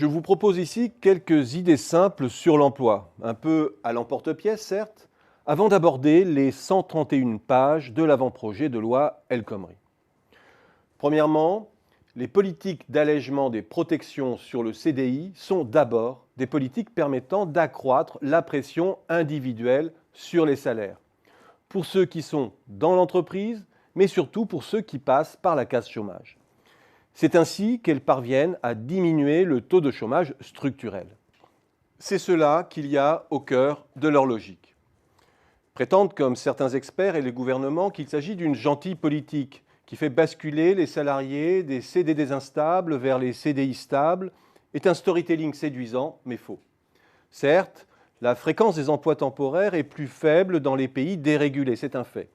Je vous propose ici quelques idées simples sur l'emploi, un peu à l'emporte-pièce certes, avant d'aborder les 131 pages de l'avant-projet de loi El Khomri. Premièrement, les politiques d'allègement des protections sur le CDI sont d'abord des politiques permettant d'accroître la pression individuelle sur les salaires, pour ceux qui sont dans l'entreprise, mais surtout pour ceux qui passent par la case chômage. C'est ainsi qu'elles parviennent à diminuer le taux de chômage structurel. C'est cela qu'il y a au cœur de leur logique. Prétendent, comme certains experts et les gouvernements, qu'il s'agit d'une gentille politique qui fait basculer les salariés des CDD instables vers les CDI stables est un storytelling séduisant, mais faux. Certes, la fréquence des emplois temporaires est plus faible dans les pays dérégulés, c'est un fait,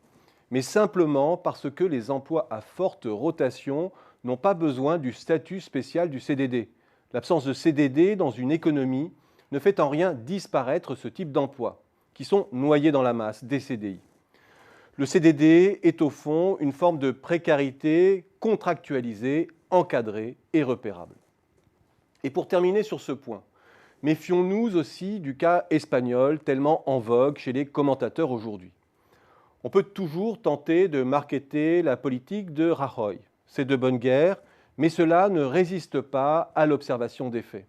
mais simplement parce que les emplois à forte rotation n'ont pas besoin du statut spécial du CDD. L'absence de CDD dans une économie ne fait en rien disparaître ce type d'emplois, qui sont noyés dans la masse des CDI. Le CDD est au fond une forme de précarité contractualisée, encadrée et repérable. Et pour terminer sur ce point, méfions-nous aussi du cas espagnol tellement en vogue chez les commentateurs aujourd'hui. On peut toujours tenter de marketer la politique de Rajoy. C'est de bonne guerre, mais cela ne résiste pas à l'observation des faits.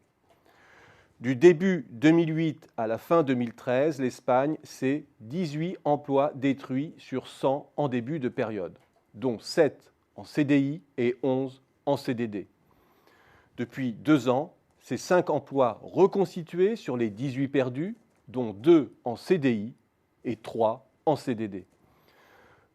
Du début 2008 à la fin 2013, l'Espagne, c'est 18 emplois détruits sur 100 en début de période, dont 7 en CDI et 11 en CDD. Depuis 2 ans, c'est 5 emplois reconstitués sur les 18 perdus, dont 2 en CDI et 3 en CDD.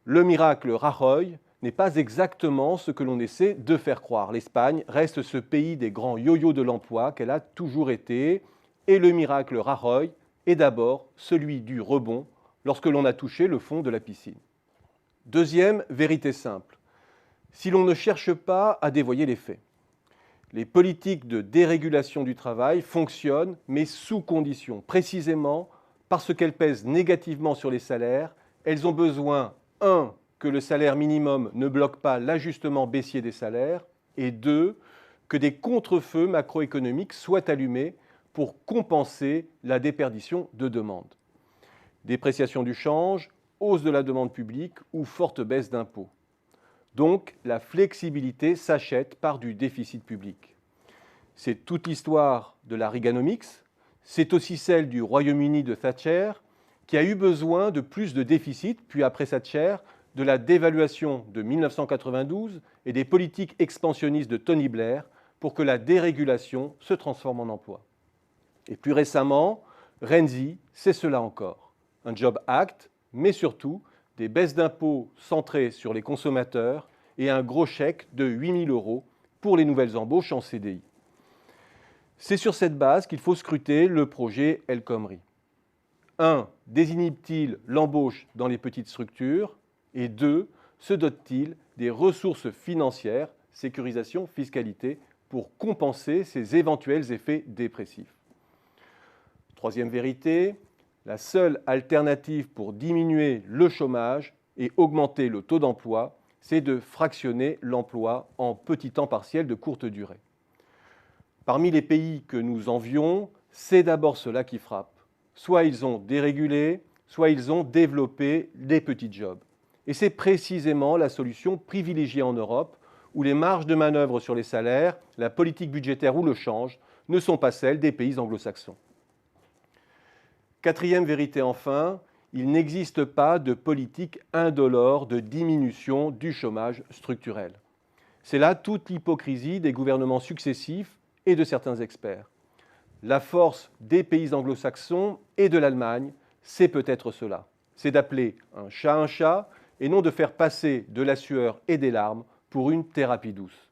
Le miracle Rajoy n'est pas exactement ce que l'on essaie de faire croire. L'Espagne reste ce pays des grands yo-yo de l'emploi qu'elle a toujours été, et le miracle Rajoy est d'abord celui du rebond lorsque l'on a touché le fond de la piscine. Deuxième vérité simple, si l'on ne cherche pas à dévoyer les faits, les politiques de dérégulation du travail fonctionnent, mais sous condition, précisément parce qu'elles pèsent négativement sur les salaires. Elles ont besoin, 1, que le salaire minimum ne bloque pas l'ajustement baissier des salaires, et 2, que des contre-feux macroéconomiques soient allumés pour compenser la déperdition de demande. Dépréciation du change, hausse de la demande publique ou forte baisse d'impôts. Donc, la flexibilité s'achète par du déficit public. C'est toute l'histoire de la Reaganomics, c'est aussi celle du Royaume-Uni de Thatcher, qui a eu besoin de plus de déficit, puis après Thatcher, de la dévaluation de 1992 et des politiques expansionnistes de Tony Blair pour que la dérégulation se transforme en emploi. Et plus récemment, Renzi, c'est cela encore. Un Job Act, mais surtout des baisses d'impôts centrées sur les consommateurs et un gros chèque de 8 000 € pour les nouvelles embauches en CDI. C'est sur cette base qu'il faut scruter le projet El Khomri. 1. Désinhibe-t-il l'embauche dans les petites structures? Et 2. Se dote-t-il des ressources financières, sécurisation, fiscalité, pour compenser ces éventuels effets dépressifs? Troisième vérité, la seule alternative pour diminuer le chômage et augmenter le taux d'emploi, c'est de fractionner l'emploi en petits temps partiels de courte durée. Parmi les pays que nous envions, c'est d'abord cela qui frappe. Soit ils ont dérégulé, soit ils ont développé des petits jobs. Et c'est précisément la solution privilégiée en Europe, où les marges de manœuvre sur les salaires, la politique budgétaire ou le change ne sont pas celles des pays anglo-saxons. Quatrième vérité enfin, il n'existe pas de politique indolore de diminution du chômage structurel. C'est là toute l'hypocrisie des gouvernements successifs et de certains experts. La force des pays anglo-saxons et de l'Allemagne, c'est peut-être cela. C'est d'appeler un chat et non de faire passer de la sueur et des larmes pour une thérapie douce.